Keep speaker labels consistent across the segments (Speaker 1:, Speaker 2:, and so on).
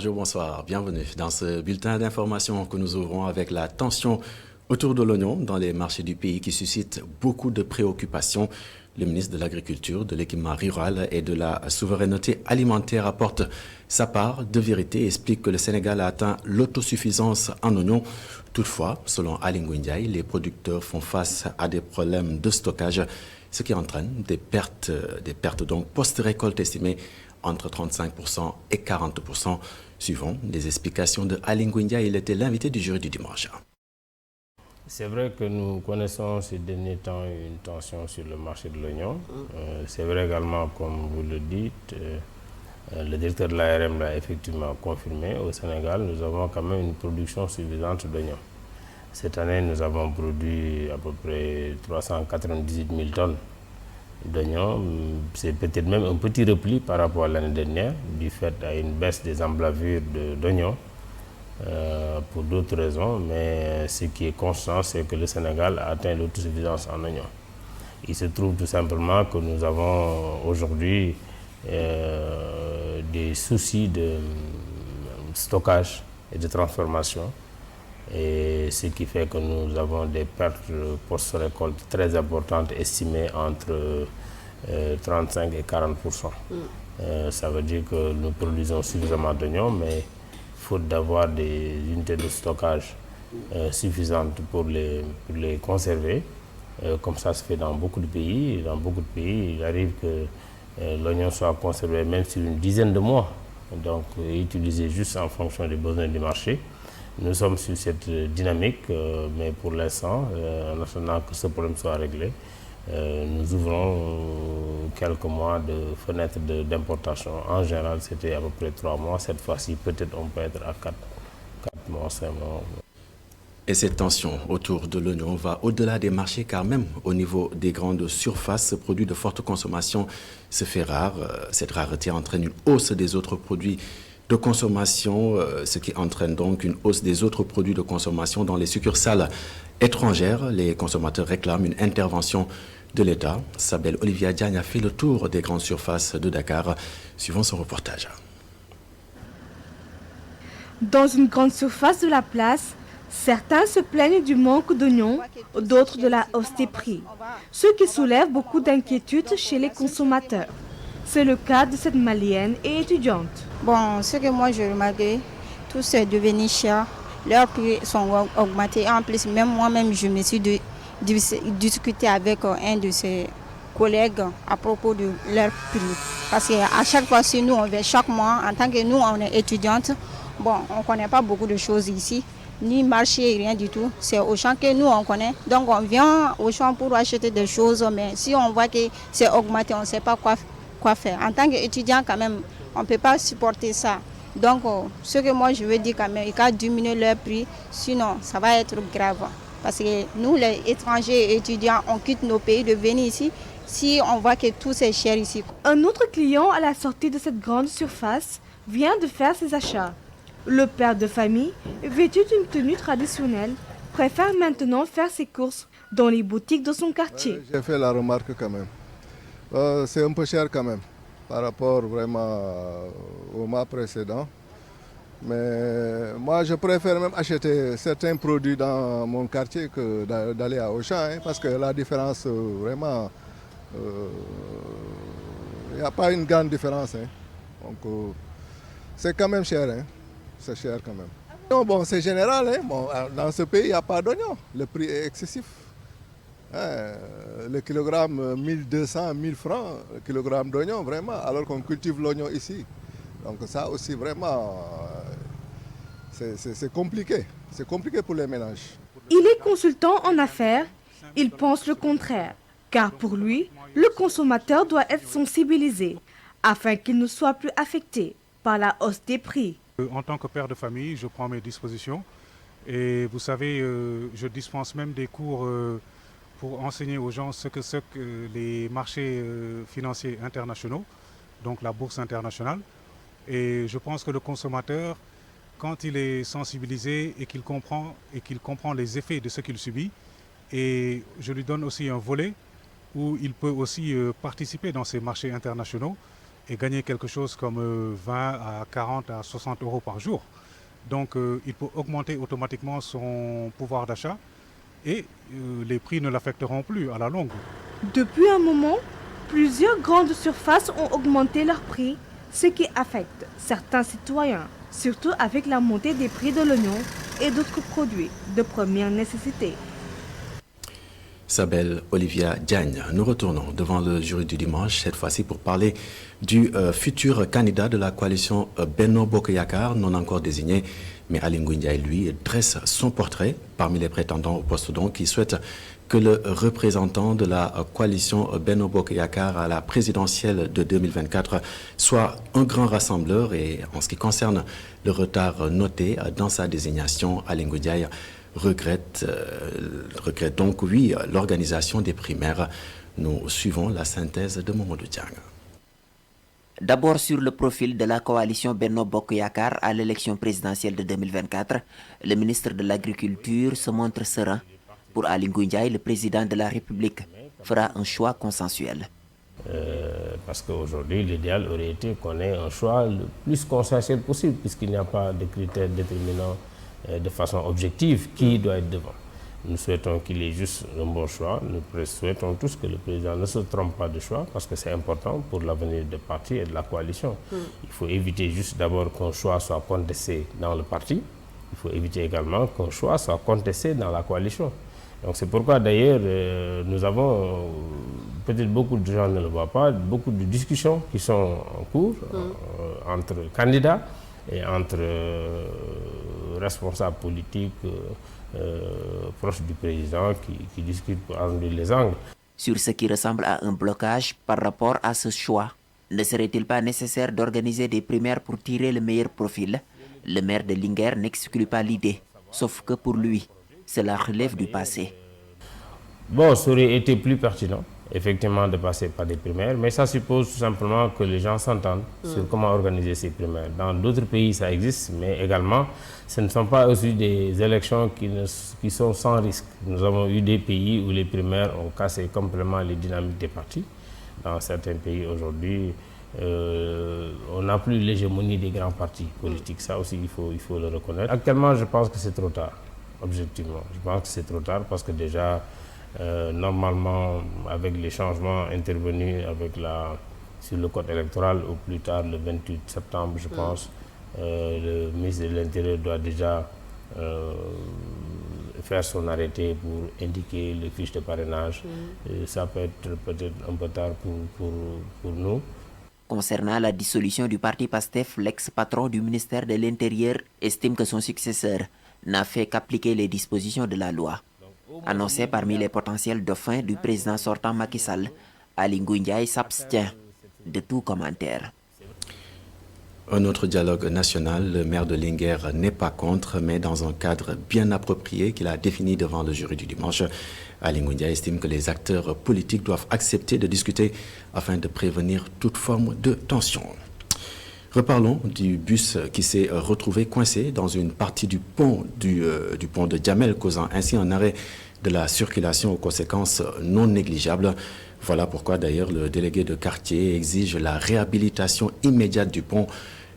Speaker 1: Bonjour, bonsoir, bienvenue dans ce bulletin d'information que nous ouvrons avec la tension autour de l'oignon dans les marchés du pays qui suscite beaucoup de préoccupations. Le ministre de l'Agriculture, de l'Équipement rural et de la souveraineté alimentaire apporte sa part de vérité et explique que le Sénégal a atteint l'autosuffisance en oignons. Toutefois, selon Aly Ngouille Ndiaye, les producteurs font face à des problèmes de stockage, ce qui entraîne des pertes donc post-récolte estimées entre 35% et 40%. Suivant les explications de Aly Ngouille Ndiaye, il était l'invité du jury du dimanche.
Speaker 2: C'est vrai que nous connaissons ces derniers temps une tension sur le marché de l'oignon. C'est vrai également, comme vous le dites, le directeur de l'ARM l'a effectivement confirmé. Au Sénégal, nous avons quand même une production suffisante d'oignons. Cette année, nous avons produit à peu près 398 000 tonnes d'oignons. C'est peut-être même un petit repli par rapport à l'année dernière, du fait à une baisse des emblavures d'oignons. Pour d'autres raisons, mais ce qui est constant, c'est que le Sénégal a atteint l'autosuffisance en oignons. Il se trouve tout simplement que nous avons aujourd'hui des soucis de stockage et de transformation, et ce qui fait que nous avons des pertes post-récolte très importantes, estimées entre 35 et 40%. Ça veut dire que nous produisons suffisamment d'oignons, mais faute d'avoir des unités de stockage suffisantes pour les conserver, comme ça se fait dans beaucoup de pays. Dans beaucoup de pays, il arrive que l'oignon soit conservé même sur une dizaine de mois, donc utilisé juste en fonction des besoins du marché. Nous sommes sur cette dynamique, mais pour l'instant, en attendant que ce problème soit réglé, nous ouvrons quelques mois de fenêtres d'importation. En général, c'était à peu près 3 mois. Cette fois-ci, peut-être on peut être à 4 mois, 5 mois.
Speaker 1: Et cette tension autour de l'oignon va au-delà des marchés, car même au niveau des grandes surfaces, ce produit de forte consommation se fait rare. Cette rareté entraîne une hausse des autres produits de consommation, ce qui entraîne donc une hausse des autres produits de consommation dans les succursales étrangères. Les consommateurs réclament une intervention de l'État. Sabel Olivia Diagne a fait le tour des grandes surfaces de Dakar, suivant son reportage.
Speaker 3: Dans une grande surface de la place, certains se plaignent du manque d'oignons, d'autres de la hausse des prix, ce qui soulève beaucoup d'inquiétudes chez les consommateurs. C'est le cas de cette Malienne et étudiante.
Speaker 4: Bon, ce que moi je remarque, tout c'est devenu cher. Leurs prix sont augmentés. En plus, même moi-même, je me suis discuté avec un de ses collègues à propos de leurs prix. Parce qu'à chaque fois, si nous, on vient chaque mois, en tant que nous, on est étudiante, bon, on ne connaît pas beaucoup de choses ici, ni marché, rien du tout. C'est Auchan que nous, on connaît. Donc, on vient au champ pour acheter des choses, mais si on voit que c'est augmenté, on ne sait pas quoi faire. En tant qu'étudiant, quand même, on ne peut pas supporter ça. Donc, ce que moi je veux dire quand même, il faut diminuer leur prix, sinon ça va être grave. Parce que nous, les étrangers et étudiants, on quitte nos pays de venir ici, si on voit que tout c'est cher ici.
Speaker 3: Un autre client à la sortie de cette grande surface vient de faire ses achats. Le père de famille, vêtu d'une tenue traditionnelle, préfère maintenant faire ses courses dans les boutiques de son quartier.
Speaker 5: J'ai fait la remarque quand même. C'est un peu cher quand même, par rapport vraiment au mois précédent. Mais moi, je préfère même acheter certains produits dans mon quartier que d'aller à Auchan, parce que la différence, vraiment, il n'y a pas une grande différence. Donc, c'est quand même cher, c'est cher quand même. Non, bon, c'est général, bon, dans ce pays, il n'y a pas d'oignon, le prix est excessif. Le kilogramme 1200, 1000 francs, le kilogramme d'oignon, vraiment, alors qu'on cultive l'oignon ici. Donc ça aussi, vraiment, c'est compliqué. C'est compliqué pour les ménages.
Speaker 3: Il est consultant en affaires, il pense le contraire, car pour lui, le consommateur doit être sensibilisé afin qu'il ne soit plus affecté par la hausse des prix.
Speaker 6: En tant que père de famille, je prends mes dispositions et vous savez, je dispense même des cours pour enseigner aux gens ce que les marchés financiers internationaux, donc la bourse internationale. Et je pense que le consommateur, quand il est sensibilisé et qu'il comprend les effets de ce qu'il subit, et je lui donne aussi un volet où il peut aussi participer dans ces marchés internationaux et gagner quelque chose comme 20 à 40 à 60 euros par jour. Donc il peut augmenter automatiquement son pouvoir d'achat et les prix ne l'affecteront plus à la longue.
Speaker 3: Depuis un moment, plusieurs grandes surfaces ont augmenté leurs prix, ce qui affecte certains citoyens, surtout avec la montée des prix de l'oignon et d'autres produits de première nécessité.
Speaker 1: S'appelle Olivia Diagne. Nous retournons devant le jury du dimanche, cette fois-ci pour parler du futur candidat de la coalition Benno Bokk Yakaar, non encore désigné. Mais Aly Ngouille Ndiaye, lui, dresse son portrait parmi les prétendants au poste donc, qui souhaite que le représentant de la coalition Benno Bokk Yakaar à la présidentielle de 2024 soit un grand rassembleur. Et en ce qui concerne le retard noté dans sa désignation, Aly Ngouille Ndiaye regrette donc, oui, l'organisation des primaires. Nous suivons la synthèse de Mamadou Diang.
Speaker 7: D'abord sur le profil de la coalition Benno Bokk Yakaar à l'élection présidentielle de 2024, le ministre de l'Agriculture se montre serein. Pour Aly Ngouille Ndiaye, le président de la République fera un choix consensuel.
Speaker 2: Parce qu'aujourd'hui, l'idéal aurait été qu'on ait un choix le plus consensuel possible, puisqu'il n'y a pas de critères déterminants de façon objective qui doit être devant. Nous souhaitons qu'il ait juste un bon choix. Nous souhaitons tous que le président ne se trompe pas de choix, parce que c'est important pour l'avenir du parti et de la coalition. Il faut éviter juste d'abord qu'un choix soit contesté dans le parti. Il faut éviter également qu'un choix soit contesté dans la coalition. Donc c'est pourquoi d'ailleurs nous avons, peut-être beaucoup de gens ne le voient pas, beaucoup de discussions qui sont en cours entre candidats et entre responsables politiques proches du président qui discutent pour arrondir les angles.
Speaker 7: Sur ce qui ressemble à un blocage par rapport à ce choix, ne serait-il pas nécessaire d'organiser des primaires pour tirer le meilleur profil? Le maire de Linguère n'exclut pas l'idée, sauf que pour lui, cela relève du passé.
Speaker 2: Bon, ça aurait été plus pertinent, effectivement, de passer par des primaires, mais ça suppose tout simplement que les gens s'entendent sur comment organiser ces primaires. Dans d'autres pays, ça existe, mais également, ce ne sont pas aussi des élections qui sont sans risque. Nous avons eu des pays où les primaires ont cassé complètement les dynamiques des partis. Dans certains pays aujourd'hui, on n'a plus l'hégémonie des grands partis politiques. Ça aussi, il faut le reconnaître. Actuellement, je pense que c'est trop tard, objectivement. Je pense que c'est trop tard parce que déjà, normalement, avec les changements intervenus sur le code électoral, au plus tard le 28 septembre, je pense, le ministre de l'Intérieur doit déjà faire son arrêté pour indiquer les fiches de parrainage. Ça peut être peut-être un peu tard pour nous.
Speaker 7: Concernant la dissolution du parti PASTEF, l'ex-patron du ministère de l'Intérieur estime que son successeur n'a fait qu'appliquer les dispositions de la loi. Annoncé parmi les potentiels dauphins du président sortant Macky Sall, Aly Ngouille Ndiaye s'abstient de tout commentaire.
Speaker 1: Un autre dialogue national, le maire de Linguère n'est pas contre, mais dans un cadre bien approprié qu'il a défini devant le jury du dimanche. Aly Ngouille Ndiaye estime que les acteurs politiques doivent accepter de discuter afin de prévenir toute forme de tension. Reparlons du bus qui s'est retrouvé coincé dans une partie du pont de Diamel, causant ainsi un arrêt de la circulation aux conséquences non négligeables. Voilà pourquoi d'ailleurs le délégué de quartier exige la réhabilitation immédiate du pont.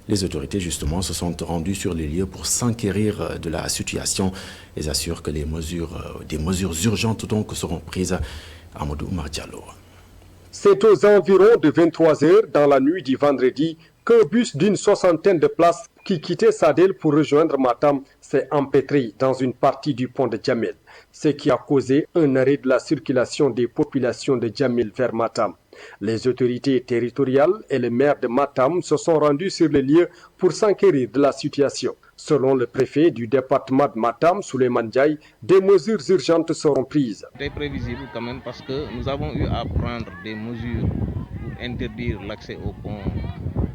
Speaker 1: Les autorités justement se sont rendues sur les lieux pour s'enquérir de la situation et assurent que des mesures urgentes donc seront prises. Amadou Mardiallo.
Speaker 8: C'est aux environs de 23 heures dans la nuit du vendredi qu'un bus d'une 60aine de places qui quittait Sadel pour rejoindre Matam s'est empêtré dans une partie du pont de Diamel, ce qui a causé un arrêt de la circulation des populations de Diamel vers Matam. Les autorités territoriales et le maire de Matam se sont rendus sur les lieux pour s'enquérir de la situation. Selon le préfet du département de Matam, Souleymane Ndiaye, des mesures urgentes seront prises.
Speaker 9: C'est prévisible quand même parce que nous avons eu à prendre des mesures pour interdire l'accès au pont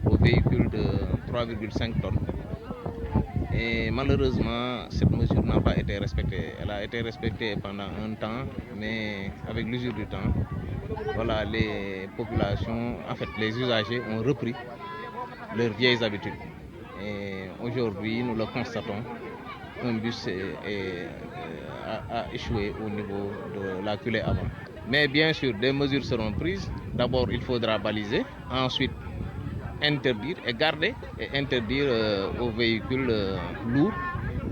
Speaker 9: aux véhicules de 3,5 tonnes. Et malheureusement, cette mesure n'a pas été respectée. Elle a été respectée pendant un temps, mais avec l'usure du temps, voilà, les populations, en fait les usagers ont repris leurs vieilles habitudes. Et aujourd'hui, nous le constatons, un bus a échoué au niveau de la culée avant. Mais bien sûr, des mesures seront prises. D'abord, il faudra baliser. Ensuite, interdire et garder et interdire aux véhicules lourds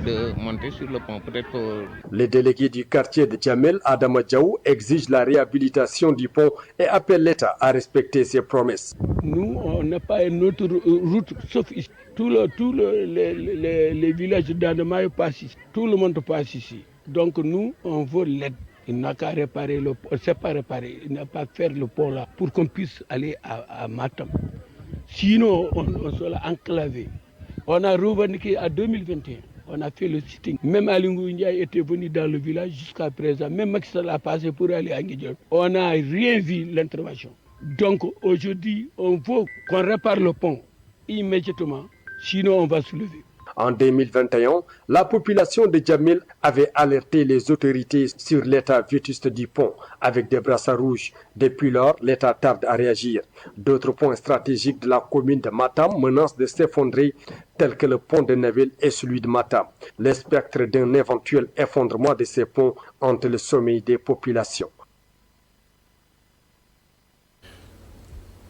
Speaker 9: de monter sur le pont. Peut-être que...
Speaker 8: Les délégués du quartier de Djamel, Adama Diaw, exigent la réhabilitation du pont et appellent l'État à respecter ses promesses.
Speaker 10: Nous, on n'a pas une autre route sauf ici. Tous les villages d'Adamaï passent ici. Tout le monde passe ici. Donc nous, on veut l'aide. Il n'a qu'à réparer le pont. C'est pas réparer, il n'a pas à faire le pont là pour qu'on puisse aller à Matam. Sinon, on sera enclavé. On a revendiqué à 2021. On a fait le sitting. Même Alingou Ndiaye était venu dans le village jusqu'à présent. Même Macky Sall a passé pour aller à Nguédiaye. On n'a rien vu l'intervention. Donc aujourd'hui, on veut qu'on répare le pont immédiatement. Sinon, on va se lever.
Speaker 8: En 2021, la population de Djamel avait alerté les autorités sur l'état vétuste du pont avec des brassards rouges. Depuis lors, l'État tarde à réagir. D'autres points stratégiques de la commune de Matam menacent de s'effondrer, tels que le pont de Neville et celui de Matam. Le spectre d'un éventuel effondrement de ces ponts hante le sommeil des populations.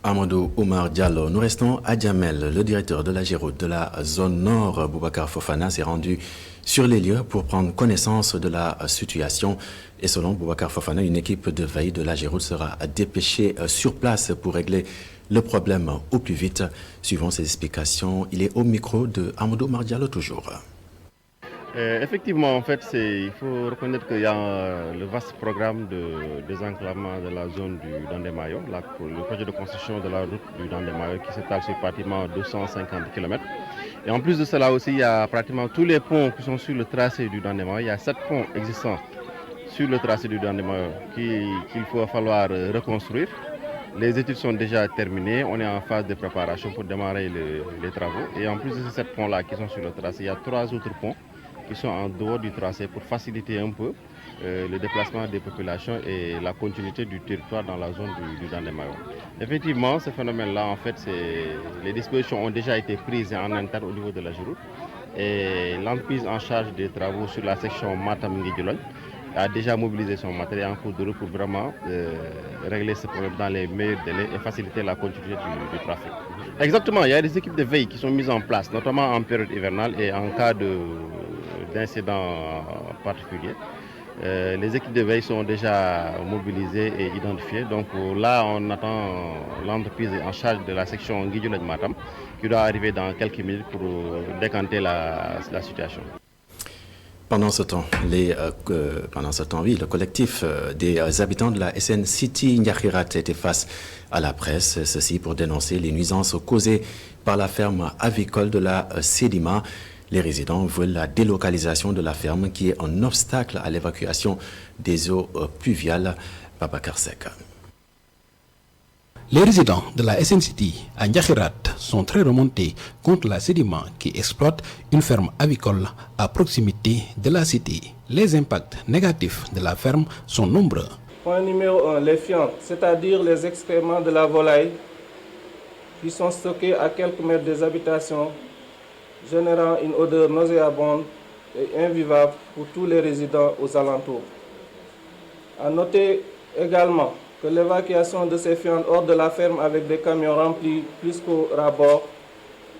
Speaker 1: Amadou Oumar Diallo, nous restons à Djamel. Le directeur de la Géroute de la zone nord, Boubacar Fofana, s'est rendu sur les lieux pour prendre connaissance de la situation. Et selon Boubacar Fofana, une équipe de veille de la Géroute sera dépêchée sur place pour régler le problème au plus vite. Suivant ses explications, il est au micro de Amadou Oumar Diallo toujours.
Speaker 11: Effectivement, en fait, il faut reconnaître qu'il y a le vaste programme de désenclavement de la zone du Dandemayo, le projet de construction de la route du Dandemayo qui s'étale sur pratiquement 250 km. Et en plus de cela aussi, il y a pratiquement tous les ponts qui sont sur le tracé du Dandemayo. Il y a 7 ponts existants sur le tracé du Dandemayo qu'il faut falloir reconstruire. Les études sont déjà terminées, on est en phase de préparation pour démarrer les travaux. Et en plus de ces 7 ponts-là qui sont sur le tracé, il y a 3 autres ponts qui sont en dehors du tracé pour faciliter un peu le déplacement des populations et la continuité du territoire dans la zone du Dandemayo. Effectivement, ce phénomène-là, en fait, les dispositions ont déjà été prises en interne au niveau de la Géroute et l'entreprise en charge des travaux sur la section Matam-Nguédiaye a déjà mobilisé son matériel en cours de route pour vraiment régler ce problème dans les meilleurs délais et faciliter la continuité du trafic. Exactement, il y a des équipes de veille qui sont mises en place, notamment en période hivernale et en cas d'incidents particuliers. Les équipes de veille sont déjà mobilisées et identifiées. Donc là, on attend l'entreprise en charge de la section Nguédiaye de Matam qui doit arriver dans quelques minutes pour décanter la situation.
Speaker 1: Pendant ce temps, oui, le collectif des habitants de la SN City Ndiakhirat était face à la presse, ceci pour dénoncer les nuisances causées par la ferme avicole de la Sedima. Les résidents veulent la délocalisation de la ferme qui est un obstacle à l'évacuation des eaux pluviales. Babacar Seck.
Speaker 12: Les résidents de la SN City à Ndiakhirat sont très remontés contre la Sedima qui exploite une ferme avicole à proximité de la cité. Les impacts négatifs de la ferme sont nombreux.
Speaker 13: Point numéro 1, les fientes, c'est-à-dire les excréments de la volaille qui sont stockés à quelques mètres des habitations, générant une odeur nauséabonde et invivable pour tous les résidents aux alentours. À noter également que l'évacuation de ces fientes hors de la ferme avec des camions remplis plus qu'au rabord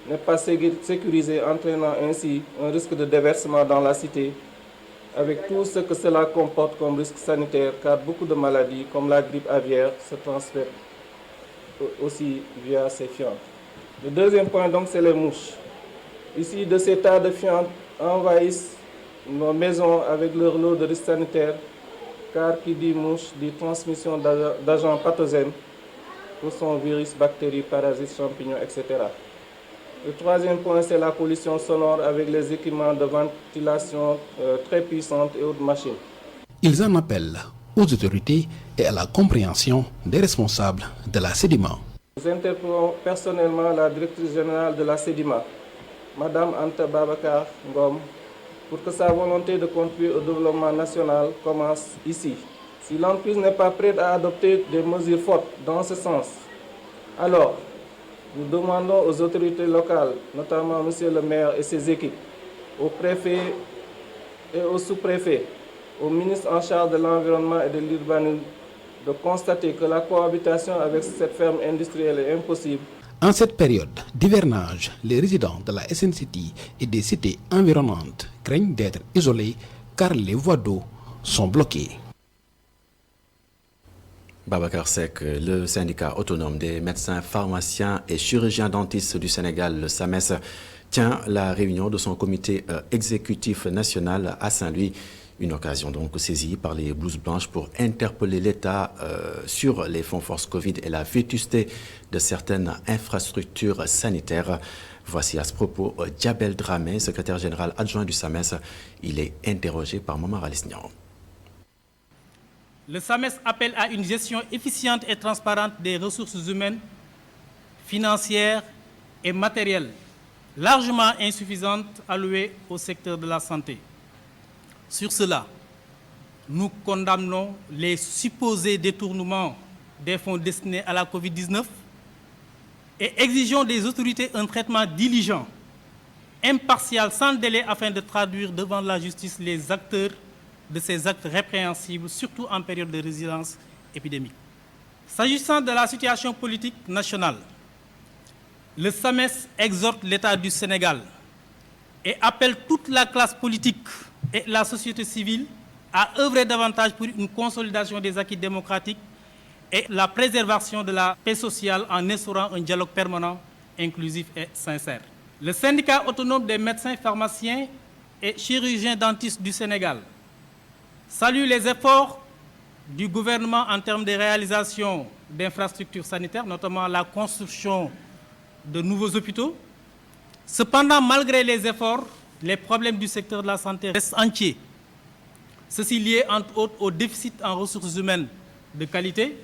Speaker 13: n'est pas sécurisée, entraînant ainsi un risque de déversement dans la cité, avec tout ce que cela comporte comme risque sanitaire, car beaucoup de maladies comme la grippe aviaire se transfèrent aussi via ces fientes. Le deuxième point, donc, c'est les mouches. Ici, de ces tas de fientes envahissent nos maisons avec leur lot de risques sanitaires, car qui dit mouche dit transmission d'agents pathogènes pour son virus, bactéries, parasites, champignons, etc. Le troisième point, c'est la pollution sonore avec les équipements de ventilation très puissantes et autres machines.
Speaker 12: Ils en appellent aux autorités et à la compréhension des responsables de la Sedima.
Speaker 13: Nous interpellons personnellement la directrice générale de la Sedima, Madame Anta Babacar Ngom, pour que sa volonté de contribuer au développement national commence ici. Si l'entreprise n'est pas prête à adopter des mesures fortes dans ce sens, alors nous demandons aux autorités locales, notamment M. le maire et ses équipes, au préfet et au sous-préfet, au ministre en charge de l'environnement et de l'urbanisme, de constater que la cohabitation avec cette ferme industrielle est impossible.
Speaker 12: En cette période d'hivernage, les résidents de la SN City et des cités environnantes craignent d'être isolés car les voies d'eau sont bloquées.
Speaker 1: Babacar Seck, le syndicat autonome des médecins, pharmaciens et chirurgiens dentistes du Sénégal, le SAMES, tient la réunion de son comité exécutif national à Saint-Louis. Une occasion donc saisie par les blouses blanches pour interpeller l'État sur les fonds force Covid et la vétusté de certaines infrastructures sanitaires. Voici à ce propos Diabel Dramé, secrétaire général adjoint du SAMES. Il est interrogé par Momar Alisnian.
Speaker 14: Le SAMES appelle à une gestion efficiente et transparente des ressources humaines, financières et matérielles, largement insuffisantes allouées au secteur de la santé. Sur cela, nous condamnons les supposés détournements des fonds destinés à la Covid-19 et exigeons des autorités un traitement diligent, impartial, sans délai, afin de traduire devant la justice les acteurs de ces actes répréhensibles, surtout en période de résilience épidémique. S'agissant de la situation politique nationale, le SAMES exhorte l'État du Sénégal et appelle toute la classe politique et la société civile à œuvrer davantage pour une consolidation des acquis démocratiques et la préservation de la paix sociale en instaurant un dialogue permanent, inclusif et sincère. Le syndicat autonome des médecins, pharmaciens et chirurgiens dentistes du Sénégal salue les efforts du gouvernement en termes de réalisation d'infrastructures sanitaires, notamment la construction de nouveaux hôpitaux. Cependant, malgré les efforts, les problèmes du secteur de la santé restent entiers. Ceci lié entre autres au déficit en ressources humaines de qualité,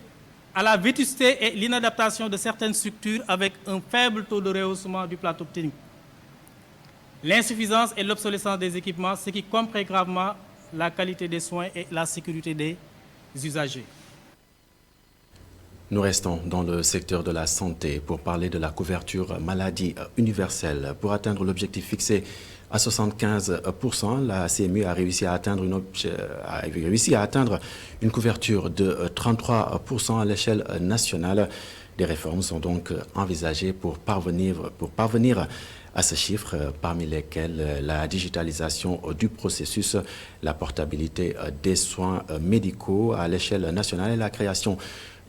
Speaker 14: à la vétusté et l'inadaptation de certaines structures avec un faible taux de rehaussement du plateau technique, l'insuffisance et l'obsolescence des équipements, ce qui compromet gravement la qualité des soins et la sécurité des usagers.
Speaker 1: Nous restons dans le secteur de la santé pour parler de la couverture maladie universelle. Pour atteindre l'objectif fixé à 75%, la CMU a réussi à atteindre une couverture de 33% à l'échelle nationale. Des réformes sont donc envisagées pour parvenir à ce chiffre, parmi lesquels la digitalisation du processus, la portabilité des soins médicaux à l'échelle nationale et la création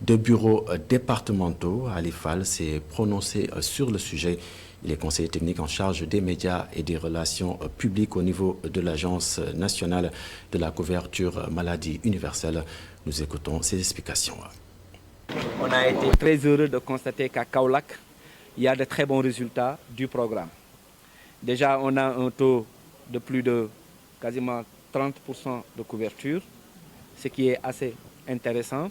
Speaker 1: de bureaux départementaux. Alifal s'est prononcé sur le sujet. Il est conseiller technique en charge des médias et des relations publiques au niveau de l'Agence nationale de la couverture maladie universelle. Nous écoutons ses explications.
Speaker 15: On a été très heureux de constater qu'à Kaolack, il y a de très bons résultats du programme. Déjà, on a un taux de plus de quasiment 30% de couverture, ce qui est assez intéressant.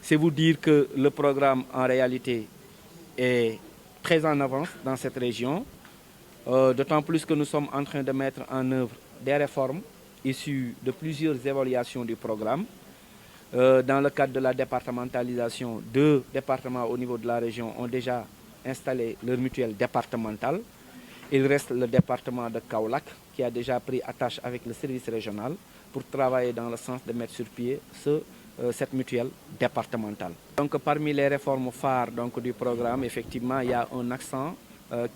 Speaker 15: C'est vous dire que le programme, en réalité, est très en avance dans cette région, d'autant plus que nous sommes en train de mettre en œuvre des réformes issues de plusieurs évaluations du programme. Dans le cadre de la départementalisation, 2 départements au niveau de la région ont déjà installé leur mutuelle départementale. Il reste le département de Kaolack qui a déjà pris attache avec le service régional pour travailler dans le sens de mettre sur pied cette mutuelle départementale. Donc, parmi les réformes phares du programme, effectivement, il y a un accent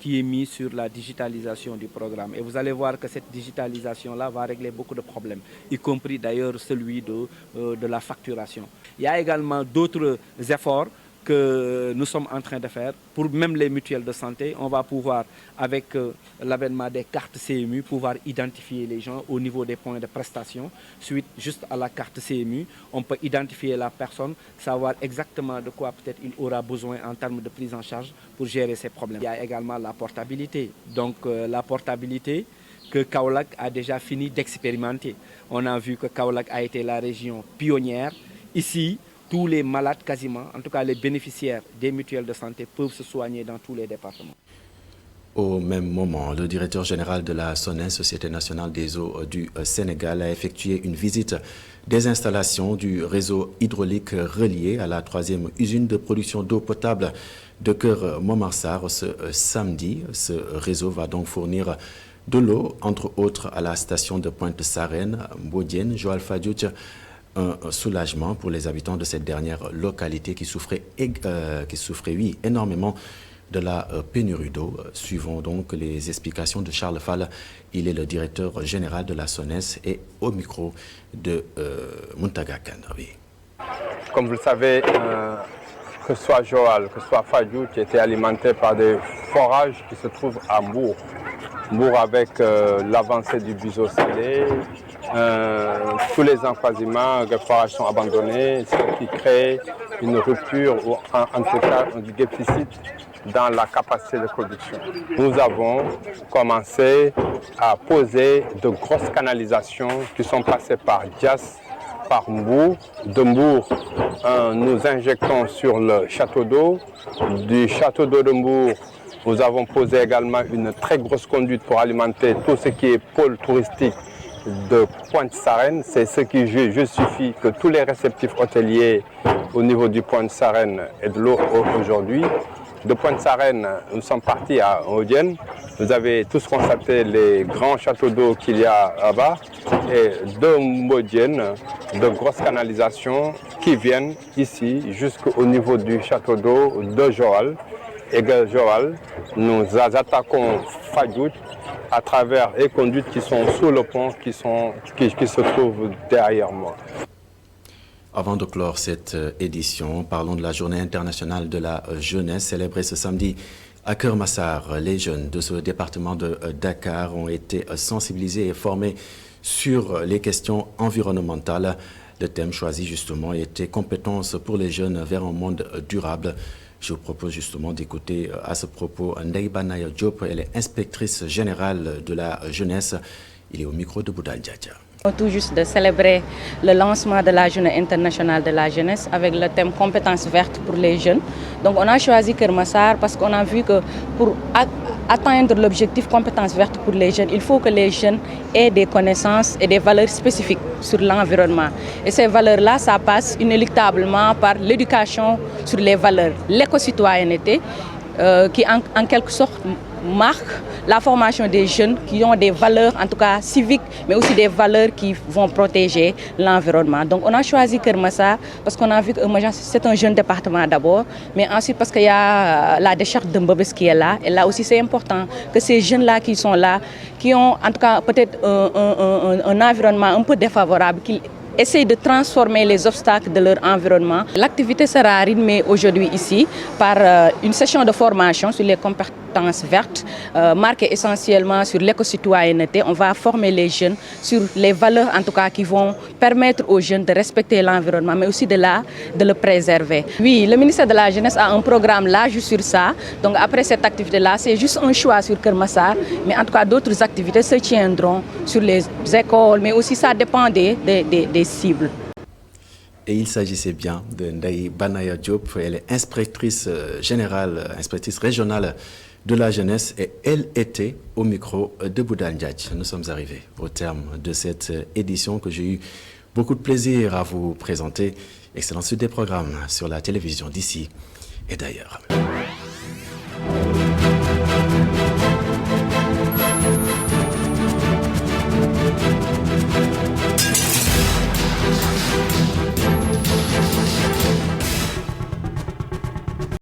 Speaker 15: qui est mis sur la digitalisation du programme. Et vous allez voir que cette digitalisation-là va régler beaucoup de problèmes, y compris d'ailleurs celui de la facturation. Il y a également d'autres efforts que nous sommes en train de faire. Pour même les mutuelles de santé, on va pouvoir, avec l'avènement des cartes CMU, pouvoir identifier les gens au niveau des points de prestation. Suite juste à la carte CMU, on peut identifier la personne, savoir exactement de quoi peut-être il aura besoin en termes de prise en charge pour gérer ces problèmes. Il y a également la portabilité. Donc la portabilité que Kaolack a déjà fini d'expérimenter. On a vu que Kaolack a été la région pionnière. Ici, tous les malades quasiment, en tout cas les bénéficiaires des mutuelles de santé peuvent se soigner dans tous les départements.
Speaker 1: Au même moment, le directeur général de la SONES, Société nationale des eaux du Sénégal, a effectué une visite des installations du réseau hydraulique relié à la 3e usine de production d'eau potable de Keur Momar-Sarr ce samedi. Ce réseau va donc fournir de l'eau, entre autres à la station de Pointe-Sarène, Mbodiène, Joal-Fadiouth. Un soulagement pour les habitants de cette dernière localité qui souffrait énormément de la pénurie d'eau. Suivons donc les explications de Charles Fall. Il est le directeur général de la SONES et au micro de Muntaga Kanawi.
Speaker 16: Comme vous le savez, que ce soit Joal, que ce soit Fadjou, qui était alimenté par des forages qui se trouvent à Mbour. Mbour avec l'avancée du biseau salé, tous les emphasiements, les forages sont abandonnés, ce qui crée une rupture ou en tout cas un déficit dans la capacité de production. Nous avons commencé à poser de grosses canalisations qui sont passées par Dias, par Mbour. De Mbour, nous injectons sur le château d'eau. Du château d'eau de Mbour, nous avons posé également une très grosse conduite pour alimenter tout ce qui est pôle touristique de Pointe-Sarène. C'est ce qui justifie que tous les réceptifs hôteliers au niveau du Pointe-Sarène aient de l'eau aujourd'hui. De Pointe-Sarène, nous sommes partis à Audienne. Vous avez tous constaté les grands châteaux d'eau qu'il y a là-bas. Et de Modienne, de grosses canalisations qui viennent ici jusqu'au niveau du château d'eau de Joal. Et de Joal, nous attaquons Fadjout à travers les conduites qui sont sous le pont, qui se trouvent derrière moi.
Speaker 1: Avant de clore cette édition, parlons de la Journée internationale de la jeunesse célébrée ce samedi à Kermassar. Les jeunes de ce département de Dakar ont été sensibilisés et formés sur les questions environnementales. Le thème choisi justement était « Compétences pour les jeunes vers un monde durable ». Je vous propose justement d'écouter à ce propos Ndeye Banaya Diop. Elle est inspectrice générale de la jeunesse. Il est au micro de Boudal Djadja.
Speaker 17: Tout juste de célébrer le lancement de la Journée internationale de la jeunesse avec le thème compétences vertes pour les jeunes. Donc on a choisi Kermassar parce qu'on a vu que pour atteindre l'objectif compétences vertes pour les jeunes, il faut que les jeunes aient des connaissances et des valeurs spécifiques sur l'environnement. Et ces valeurs-là, ça passe inéluctablement par l'éducation sur les valeurs, l'éco-citoyenneté, qui en quelque sorte marque la formation des jeunes qui ont des valeurs, en tout cas civiques, mais aussi des valeurs qui vont protéger l'environnement. Donc on a choisi Kermassar parce qu'on a vu que c'est un jeune département d'abord, mais ensuite parce qu'il y a la décharge de Mbobes qui est là. Et là aussi c'est important que ces jeunes-là qui sont là, qui ont en tout cas peut-être un environnement un peu défavorable, qu'ils essayent de transformer les obstacles de leur environnement. L'activité sera rythmée aujourd'hui ici par une session de formation sur les compétences vertes, marquée essentiellement sur l'éco-citoyenneté. On va former les jeunes sur les valeurs en tout cas qui vont permettre aux jeunes de respecter l'environnement, mais aussi de le préserver. Oui, le ministère de la Jeunesse a un programme large sur ça. Donc après cette activité-là, c'est juste un choix sur Kermassar, mais en tout cas d'autres activités se tiendront sur les écoles, mais aussi ça dépend des cibles.
Speaker 1: Et il s'agissait bien de Ndeye Banaya Diop. Elle est inspectrice générale, inspectrice régionale de la jeunesse et elle était au micro de Boudal Djadj. Nous sommes arrivés au terme de cette édition que j'ai eu beaucoup de plaisir à vous présenter. Excellente suite des programmes sur la télévision d'ici et d'ailleurs.